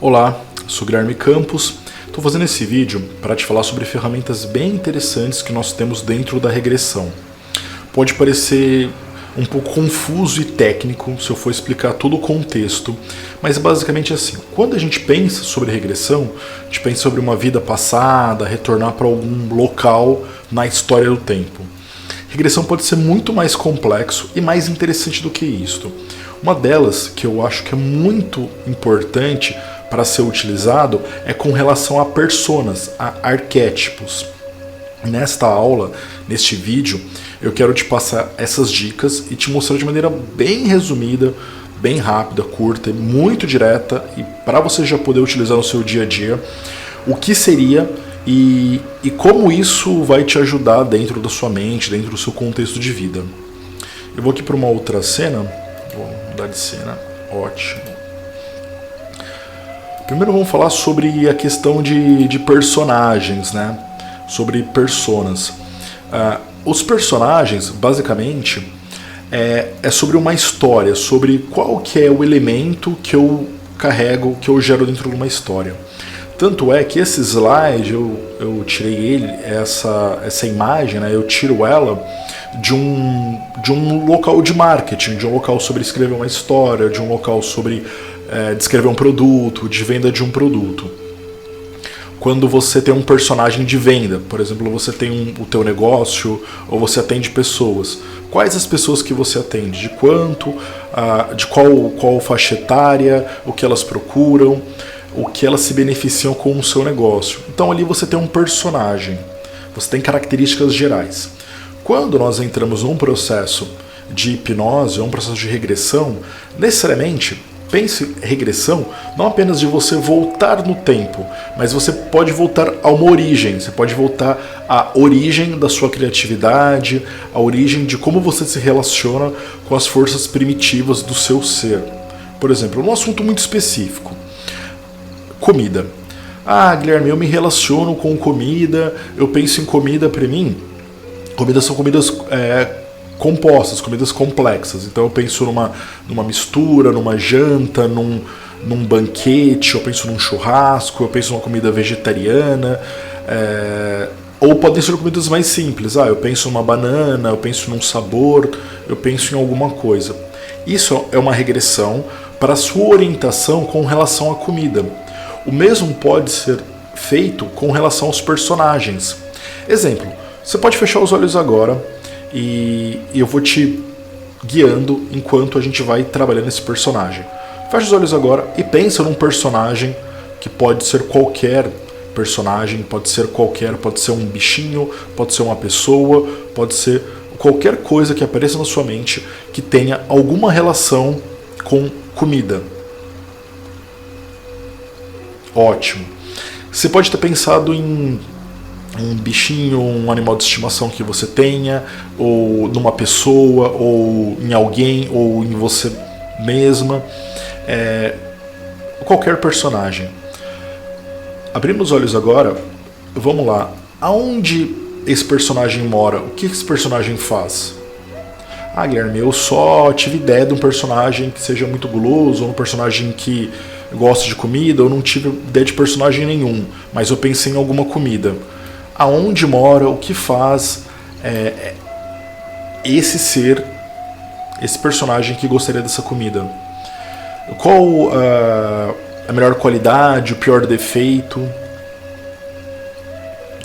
Olá, sou Guilherme Campos. Estou fazendo esse vídeo para te falar sobre ferramentas bem interessantes que nós temos dentro da regressão. Pode parecer um pouco confuso e técnico se eu for explicar todo o contexto, mas basicamente é assim. Quando a gente pensa sobre regressão, a gente pensa sobre uma vida passada, retornar para algum local na história do tempo. Regressão pode ser muito mais complexo e mais interessante do que isto. Uma delas, que eu acho que é muito importante para ser utilizado, é com relação a personas, a arquétipos. Nesta aula, neste vídeo, eu quero te passar essas dicas e te mostrar de maneira bem resumida, bem rápida, curta e muito direta, e para você já poder utilizar no seu dia a dia, o que seria e como isso vai te ajudar dentro da sua mente, dentro do seu contexto de vida. Eu vou aqui para uma outra cena, vou mudar de cena, ótimo. Primeiro vamos falar sobre a questão de personagens, né? Sobre personas. Os personagens, basicamente, é sobre uma história, sobre qual que é o elemento que eu carrego, que eu gero dentro de uma história. Tanto é que esse slide, eu tirei ele, essa imagem, né? Eu tiro ela de um local de marketing, de um local sobre escrever uma história, de um local sobre descrever um produto, de venda de um produto. Quando você tem um personagem de venda, por exemplo, você tem o teu negócio ou você atende pessoas. Quais as pessoas que você atende? De quanto? De qual faixa etária? O que elas procuram? O que elas se beneficiam com o seu negócio? Então ali você tem um personagem. Você tem características gerais. Quando nós entramos num processo de hipnose ou um processo de regressão, necessariamente pense regressão não apenas de você voltar no tempo, mas você pode voltar a uma origem, você pode voltar à origem da sua criatividade, à origem de como você se relaciona com as forças primitivas do seu ser. Por exemplo, um assunto muito específico, comida. Guilherme, eu me relaciono com comida, eu penso em comida. Para mim, comidas são comidas compostas, comidas complexas. Então eu penso numa mistura, numa janta, num banquete, eu penso num churrasco, eu penso numa comida vegetariana, ou podem ser comidas mais simples. Eu penso numa banana, eu penso num sabor, eu penso em alguma coisa. Isso é uma regressão para a sua orientação com relação à comida. O mesmo pode ser feito com relação aos personagens. Exemplo, você pode fechar os olhos agora e eu vou te guiando enquanto a gente vai trabalhando esse personagem. Fecha os olhos agora e pensa num personagem que pode ser qualquer personagem, pode ser um bichinho, pode ser uma pessoa, pode ser qualquer coisa que apareça na sua mente que tenha alguma relação com comida. Ótimo. Você pode ter pensado em um bichinho, um animal de estimação que você tenha, ou numa pessoa, ou em alguém, ou em você mesma, qualquer personagem. Abrindo os olhos agora, vamos lá. Aonde esse personagem mora? O que esse personagem faz? Guilherme, eu só tive ideia de um personagem que seja muito guloso, ou um personagem que gosta de comida. Eu não tive ideia de personagem nenhum, mas eu pensei em alguma comida. Aonde mora, o que faz esse ser, esse personagem que gostaria dessa comida? Qual a melhor qualidade, o pior defeito?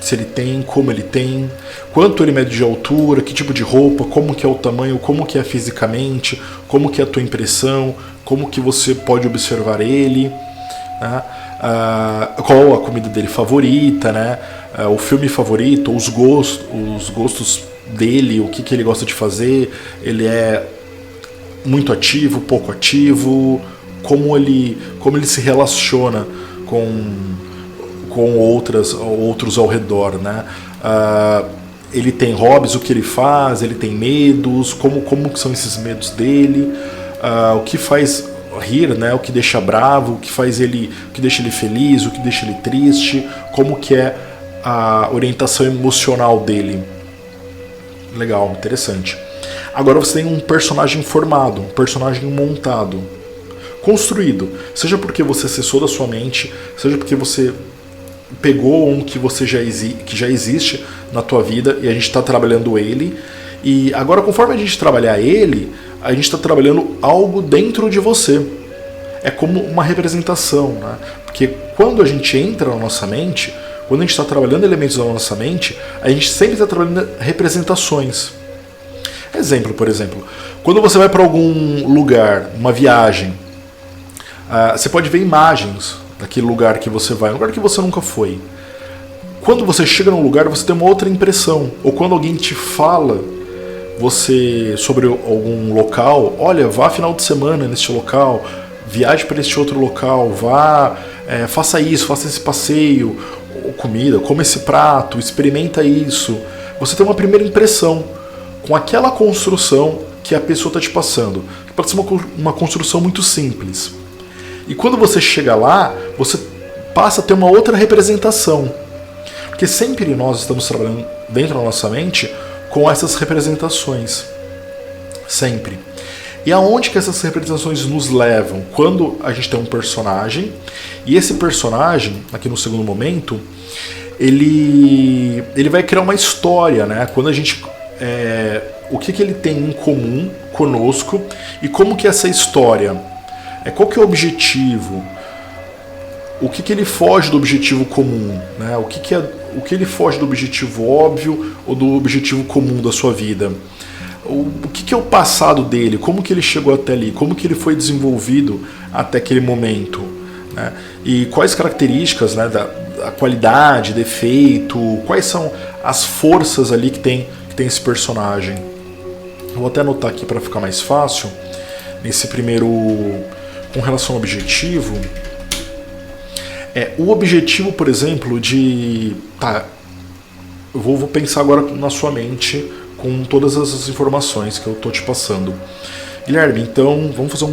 Se ele tem, como ele tem, quanto ele mede de altura, que tipo de roupa, como que é o tamanho, como que é fisicamente, como que é a tua impressão, como que você pode observar ele, né? Qual a comida dele favorita, né? O filme favorito, os gostos dele, o que ele gosta de fazer, ele é muito ativo, pouco ativo, como ele se relaciona com outros ao redor, né? Ele tem hobbies, o que ele faz, ele tem medos, como são esses medos dele, o que faz rir, né? O que deixa bravo, o que deixa ele feliz, o que deixa ele triste, como que é a orientação emocional dele. Legal, interessante. Agora você tem um personagem formado, um personagem montado. construído. Seja porque você acessou da sua mente, seja porque você pegou um que que já existe na tua vida e a gente está trabalhando ele. E agora, conforme a gente trabalhar ele, a gente está trabalhando algo dentro de você. É como uma representação, né? Porque quando a gente entra na nossa mente, quando a gente está trabalhando elementos da nossa mente, a gente sempre está trabalhando representações. Exemplo, por exemplo, quando você vai para algum lugar, uma viagem, você pode ver imagens daquele lugar que você vai, um lugar que você nunca foi. Quando você chega num lugar, você tem uma outra impressão. Ou quando alguém te fala sobre algum local, olha, vá final de semana neste local, viaje para este outro local, faça isso, faça esse passeio, ou comida, coma esse prato, experimenta isso. Você tem uma primeira impressão com aquela construção que a pessoa está te passando. Pode ser uma construção muito simples. E quando você chega lá, você passa a ter uma outra representação. Porque sempre nós estamos trabalhando dentro da nossa mente com essas representações. Sempre. E aonde que essas representações nos levam? Quando a gente tem um personagem, e esse personagem, aqui no segundo momento, ele vai criar uma história, né? Quando a gente... o que ele tem em comum conosco e como que essa história... qual que é o objetivo? O que ele foge do objetivo comum? Né? O que ele foge do objetivo óbvio ou do objetivo comum da sua vida? O que é o passado dele? Como que ele chegou até ali? Como que ele foi desenvolvido até aquele momento? Né? E quais características, né, da qualidade, defeito, quais são as forças ali que tem esse personagem? Eu vou até anotar aqui para ficar mais fácil. Nesse primeiro, com relação ao objetivo, o objetivo, por exemplo, eu vou pensar agora na sua mente com todas as informações que eu estou te passando. Guilherme, então, vamos fazer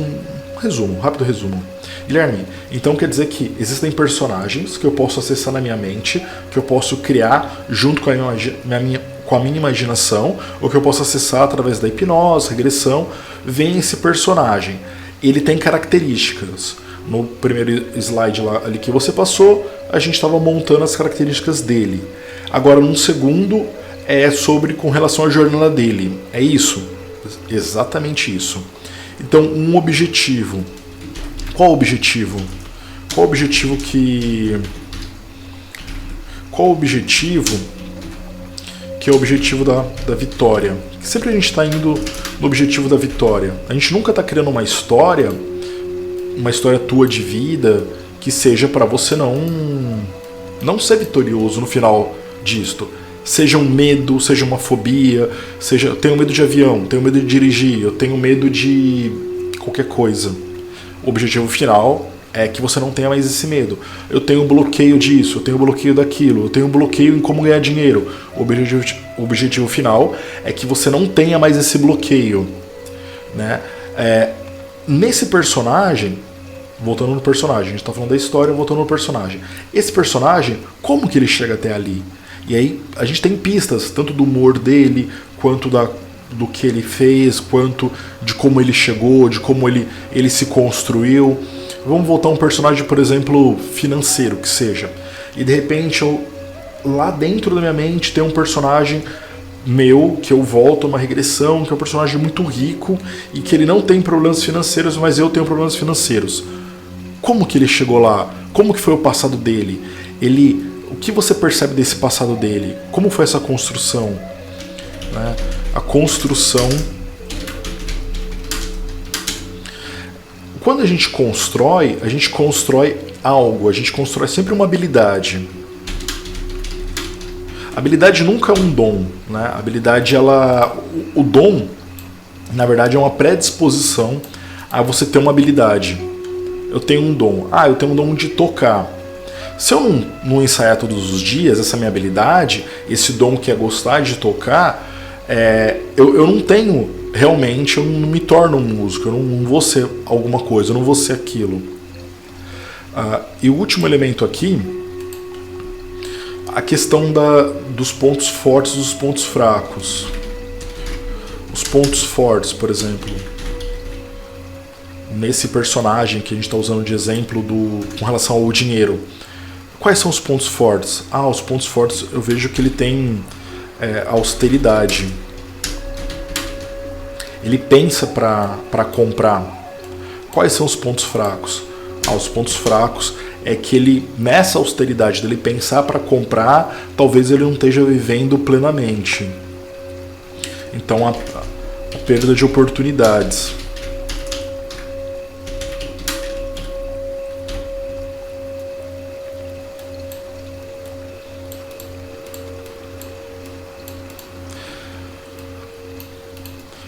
um rápido resumo. Guilherme, então quer dizer que existem personagens que eu posso acessar na minha mente, que eu posso criar junto com a minha imaginação, ou que eu posso acessar através da hipnose, regressão. Vem esse personagem. Ele tem características. No primeiro slide lá, ali que você passou, a gente estava montando as características dele. Agora, num segundo, com relação à jornada dele. É isso? Exatamente isso. Então, um objetivo. Qual o objetivo? Qual o objetivo que é o objetivo da vitória? Sempre a gente está indo no objetivo da vitória. A gente nunca está criando uma história tua de vida que seja para você não ser vitorioso no final disto. Seja um medo, seja uma fobia, eu tenho medo de avião, tenho medo de dirigir, eu tenho medo de qualquer coisa. O objetivo final é que você não tenha mais esse medo. Eu tenho um bloqueio disso, eu tenho um bloqueio daquilo, eu tenho um bloqueio em como ganhar dinheiro. O objetivo final é que você não tenha mais esse bloqueio, né? Nesse personagem, voltando no personagem, a gente está falando da história, voltando no personagem. Esse personagem, como que ele chega até ali? E aí a gente tem pistas, tanto do humor dele, quanto do que ele fez, quanto de como ele chegou, de como ele se construiu. Vamos voltar a um personagem, por exemplo, financeiro, que seja. E de repente, lá dentro da minha mente tem um personagem meu, que eu volto a uma regressão, que é um personagem muito rico e que ele não tem problemas financeiros, mas eu tenho problemas financeiros. Como que ele chegou lá? Como que foi o passado dele? O que você percebe desse passado dele? Como foi essa construção? Né? A construção... Quando a gente constrói algo, a gente constrói sempre uma habilidade. A habilidade nunca é um dom, né? A habilidade, o dom, na verdade, é uma predisposição a você ter uma habilidade. Eu tenho um dom. Eu tenho um dom de tocar. Se eu não ensaiar todos os dias essa minha habilidade, esse dom que é gostar de tocar, eu não tenho, realmente, eu não me torno um músico, eu não vou ser alguma coisa, eu não vou ser aquilo. E o último elemento aqui, a questão dos pontos fortes e dos pontos fracos. Os pontos fortes, por exemplo. nesse personagem que a gente está usando de exemplo com relação ao dinheiro, quais são os pontos fortes? Os pontos fortes eu vejo que ele tem austeridade. Ele pensa para comprar. Quais são os pontos fracos? Os pontos fracos é que ele, nessa austeridade dele pensar para comprar, talvez ele não esteja vivendo plenamente. Então a perda de oportunidades.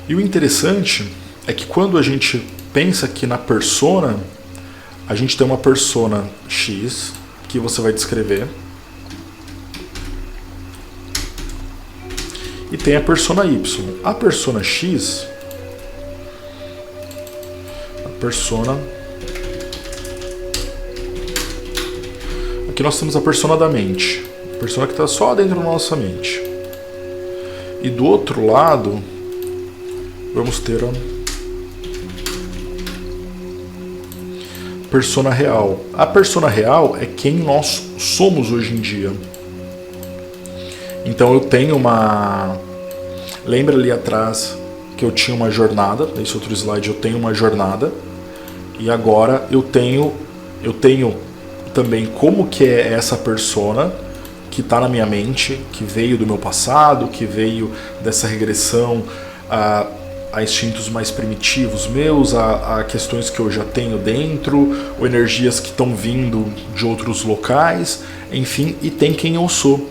E o interessante é que quando a gente pensa que na persona, a gente tem uma persona X que você vai descrever e tem a persona Y. A persona X, aqui nós temos a persona da mente, a persona que está só dentro da nossa mente. E do outro lado vamos ter a persona real. A persona real é quem nós somos hoje em dia. Então eu tenho uma... Lembra ali atrás que eu tinha uma jornada, nesse outro slide eu tenho uma jornada, e agora eu tenho também como que é essa persona que está na minha mente, que veio do meu passado, que veio dessa regressão a instintos mais primitivos meus, a questões que eu já tenho dentro, ou energias que estão vindo de outros locais, enfim, e tem quem eu sou.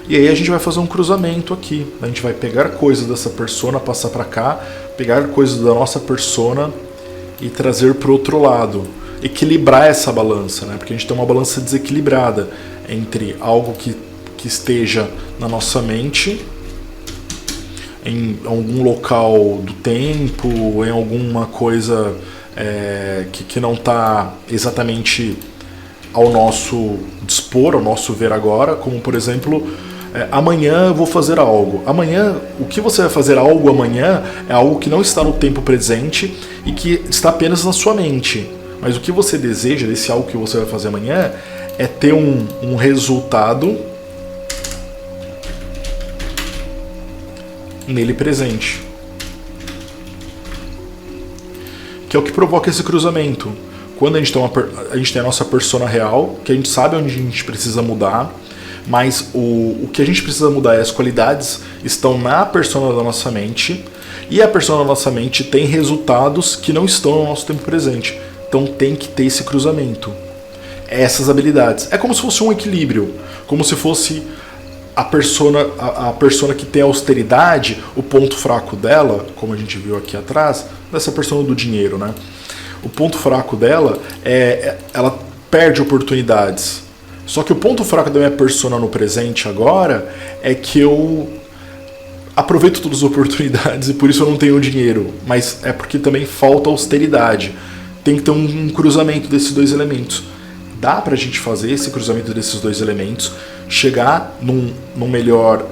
E aí a gente vai fazer um cruzamento aqui. A gente vai pegar coisas dessa persona, passar para cá, pegar coisas da nossa persona e trazer para o outro lado. Equilibrar essa balança, né? Porque a gente tem uma balança desequilibrada entre algo que esteja na nossa mente, em algum local do tempo, em alguma coisa que não está exatamente ao nosso dispor, ao nosso ver agora, como por exemplo, amanhã eu vou fazer algo. Amanhã, o que você vai fazer algo amanhã é algo que não está no tempo presente e que está apenas na sua mente. Mas o que você deseja desse algo que você vai fazer amanhã é ter um resultado nele presente, que é o que provoca esse cruzamento. Quando a gente tem a nossa persona real, que a gente sabe onde a gente precisa mudar, mas o que a gente precisa mudar é as qualidades estão na persona da nossa mente, e a persona da nossa mente tem resultados que não estão no nosso tempo presente. Então tem que ter esse cruzamento, essas habilidades. É como se fosse um equilíbrio, como se fosse a persona que tem austeridade, o ponto fraco dela, como a gente viu aqui atrás, dessa persona do dinheiro, né? O ponto fraco dela ela perde oportunidades. Só que o ponto fraco da minha persona no presente agora é que eu aproveito todas as oportunidades e por isso eu não tenho dinheiro. Mas é porque também falta austeridade. Tem que ter um cruzamento desses dois elementos. Dá pra gente fazer esse cruzamento desses dois elementos, chegar num melhor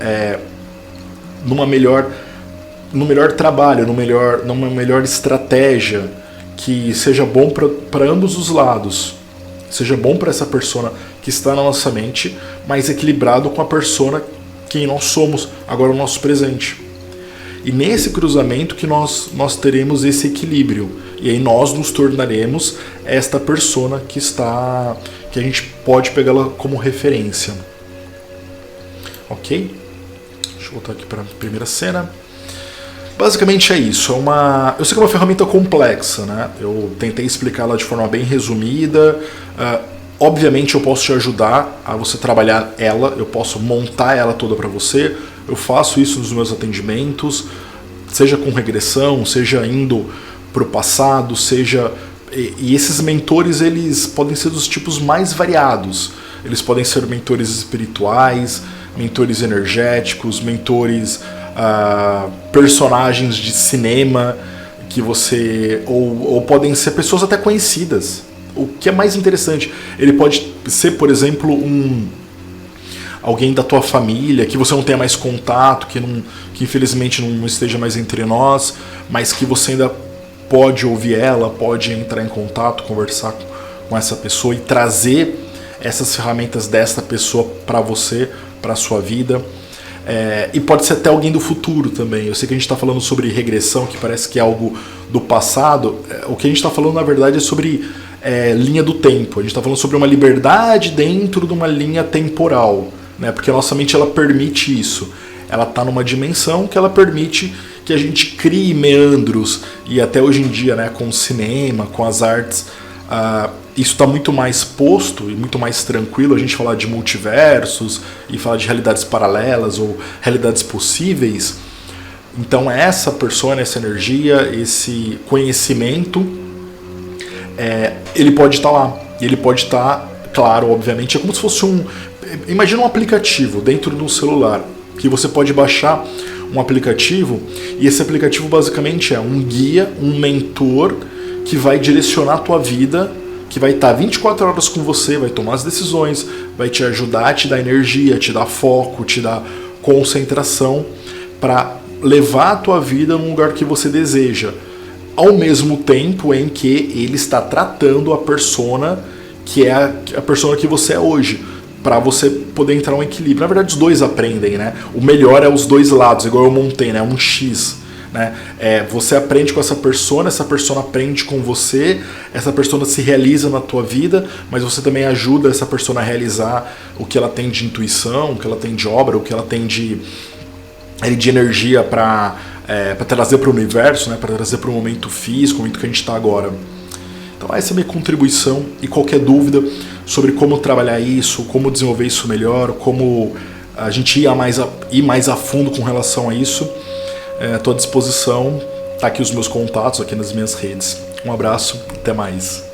trabalho, numa melhor estratégia que seja bom para ambos os lados. Seja bom para essa persona que está na nossa mente, mas equilibrado com a persona quem nós somos, agora o nosso presente. E nesse cruzamento que nós teremos esse equilíbrio. E aí nós nos tornaremos esta persona que a gente pode pegá-la como referência. Ok? Deixa eu voltar aqui para a primeira cena. Basicamente é isso. Eu sei que é uma ferramenta complexa, né? Eu tentei explicá-la de forma bem resumida. Obviamente eu posso te ajudar a você trabalhar ela, eu posso montar ela toda para você. Eu faço isso nos meus atendimentos, seja com regressão, seja indo para o passado, e esses mentores eles podem ser dos tipos mais variados. Eles podem ser mentores espirituais, mentores energéticos, mentores personagens de cinema que você ou podem ser pessoas até conhecidas. O que é mais interessante, ele pode ser, por exemplo, alguém da tua família que você não tenha mais contato, que infelizmente não esteja mais entre nós, mas que você ainda pode ouvir ela, pode entrar em contato, conversar com essa pessoa e trazer essas ferramentas dessa pessoa para você, para a sua vida. E pode ser até alguém do futuro também. Eu sei que a gente está falando sobre regressão, que parece que é algo do passado. O que a gente está falando, na verdade, é sobre linha do tempo. A gente está falando sobre uma liberdade dentro de uma linha temporal, né? Porque a nossa mente, ela permite isso. Ela está numa dimensão que ela permite que a gente crie meandros. E até hoje em dia, né, com o cinema, com as artes, isso está muito mais posto e muito mais tranquilo a gente falar de multiversos e falar de realidades paralelas ou realidades possíveis. Então essa persona, essa energia, esse conhecimento, ele pode estar lá. E ele pode estar, claro, obviamente, é como se fosse imagina um aplicativo dentro de um celular, que você pode baixar um aplicativo, e esse aplicativo basicamente é um guia, um mentor que vai direcionar a tua vida, que vai estar 24 horas com você, vai tomar as decisões, vai te ajudar, te dar energia, te dar foco, te dar concentração para levar a tua vida num lugar que você deseja, ao mesmo tempo em que ele está tratando a persona que é a persona que você é hoje, para você poder entrar em um equilíbrio. Na verdade, os dois aprendem, né? O melhor é os dois lados, igual eu montei, né? Um X. Né? Você aprende com essa persona aprende com você, essa persona se realiza na tua vida, mas você também ajuda essa persona a realizar o que ela tem de intuição, o que ela tem de obra, o que ela tem de energia para trazer para o universo, né? Para trazer para o momento físico, o momento que a gente está agora. Então essa é a minha contribuição, e qualquer dúvida sobre como trabalhar isso, como desenvolver isso melhor, como a gente ir mais a fundo com relação a isso, estou à disposição. Tá aqui os meus contatos, aqui nas minhas redes. Um abraço, até mais.